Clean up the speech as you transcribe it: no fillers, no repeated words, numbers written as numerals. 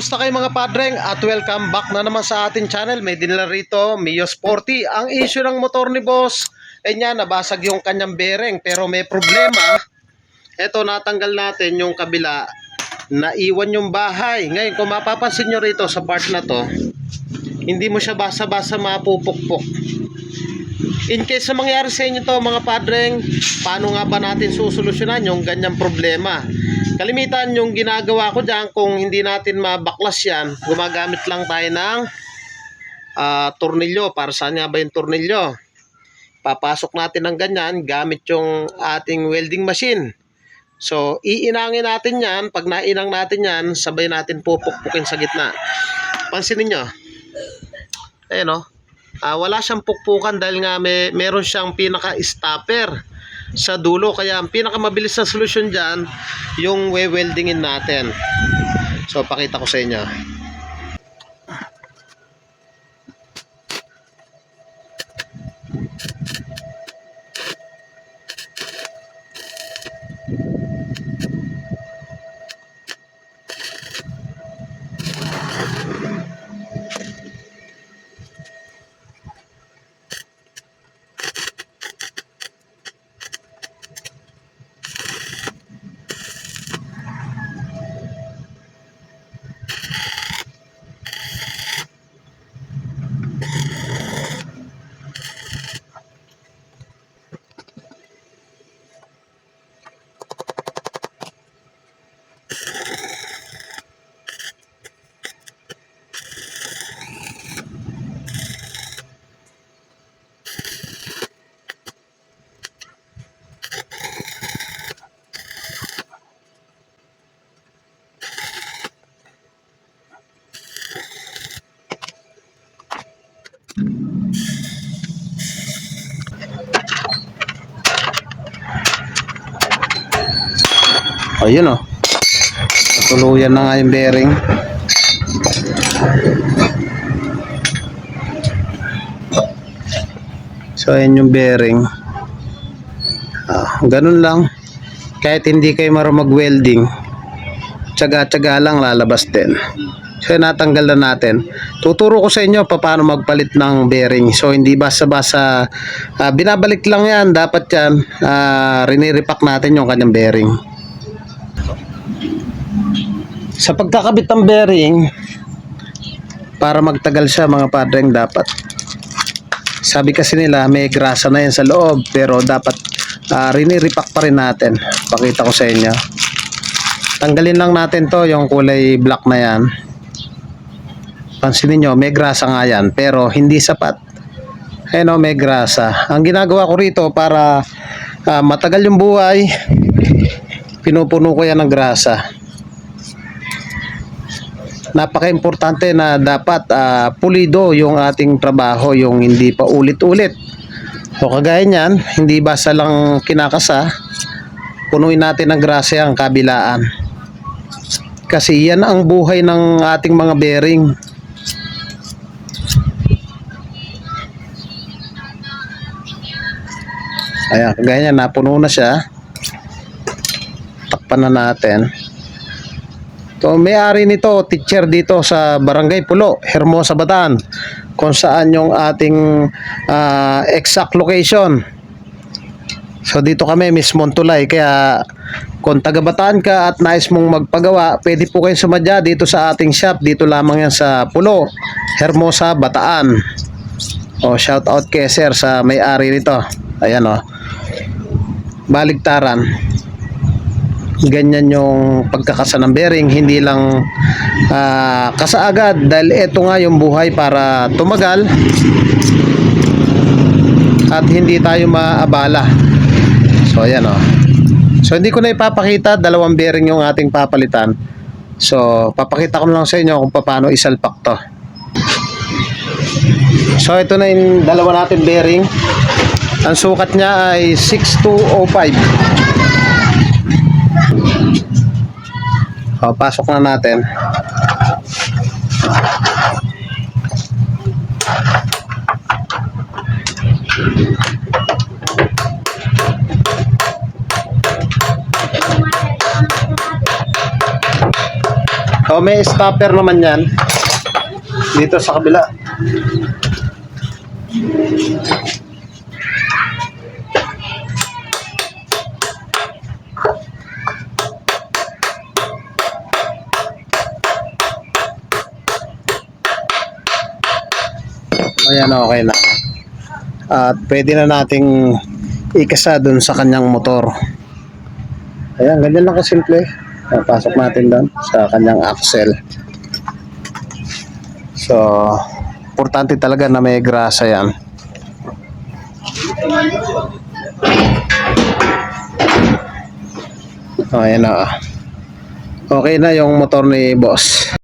Kumusta kayo mga padreng at welcome back na naman sa ating channel. May dinala rito, Mio Sporty. Ang issue ng motor ni boss, niya nabasag yung kanyang bearing pero may problema. Ito, natanggal natin yung kabila, naiwan yung bahay. Ngayon kung mapapansin nyo rito sa part na to, hindi mo siya basa-basa mapupukpok. In case na mangyari sa inyo to mga padreng, paano nga ba natin susolusyonan yung ganyang problema? Kalimitan yung ginagawa ko dyan, kung hindi natin mabaklas yan, gumagamit lang tayo ng tornilyo. Para saan nga ba yung tornilyo? Papasok natin ng ganyan gamit yung ating welding machine. So iinangin natin yan. Pag nainang natin yan, sabay natin pupukpukin sa gitna. Pansinin nyo, ayan o, wala siyang pukpukan dahil nga meron siyang pinaka-stopper sa dulo. Kaya ang pinakamabilis na solusyon dyan, yung we-weldingin natin. So pakita ko sa inyo. Ayun o, natuluyan na nga yung bearing. So ayan yung bearing. Ganun lang. Kahit hindi kayo marunong mag-welding, tsaga-tsaga lang lalabas din. So natanggal na natin. Tuturo ko sa inyo paano magpalit ng bearing. So hindi basta-basta binabalik lang yan. Dapat yan riniripak natin yung kanyang bearing. Sa pagkakabit ng bearing, para magtagal siya mga padreng, dapat, sabi kasi nila may grasa na yan sa loob, pero dapat riniripak pa rin natin. Pakita ko sa inyo. Tanggalin lang natin to, yung kulay black na yan. Pansinin nyo, may grasa nga yan, pero hindi sapat. Ayun o, may grasa. Ang ginagawa ko rito para matagal yung buhay, pinupuno ko yan ng grasa. Napaka-importante na dapat pulido yung ating trabaho, yung hindi pa ulit-ulit. So kagaya niyan, hindi basta lang kinakasa, punuin natin ng grasa ang kabilaan. Kasi yan ang buhay ng ating mga bearing. Ayan, kagaya niyan, napuno na siya. Takpan na natin. So, may-ari nito, teacher dito sa Barangay Pulo, Hermosa, Bataan, kung saan yung ating exact location. So dito kami mismong tulay, kaya kung taga Bataan ka at nais mong magpagawa, pwede po kayong sumadya dito sa ating shop. Dito lamang yan sa Pulo, Hermosa, Bataan. Shout out kay sir sa may-ari nito. Ayan o, baligtaran. Ganyan yung pagkakasa ng bearing, hindi lang kasa agad, dahil ito nga yung buhay para tumagal at hindi tayo maabala. So ayan o. So hindi ko na ipapakita, dalawang bearing yung ating papalitan. So papakita ko lang sa inyo kung paano isalpak to. So ito na yung dalawa natin bearing. Ang sukat niya ay 6205. Pasok na natin. O, may stopper naman yan. Dito sa kabila. Ayan, okay na. At pwede na nating ikasa dun sa kanyang motor. Ayan, ganyan lang kasimple. Pasok natin doon sa kanyang axle. So, importante talaga na may grasa yan. Ayan na. Okay na yung motor ni boss.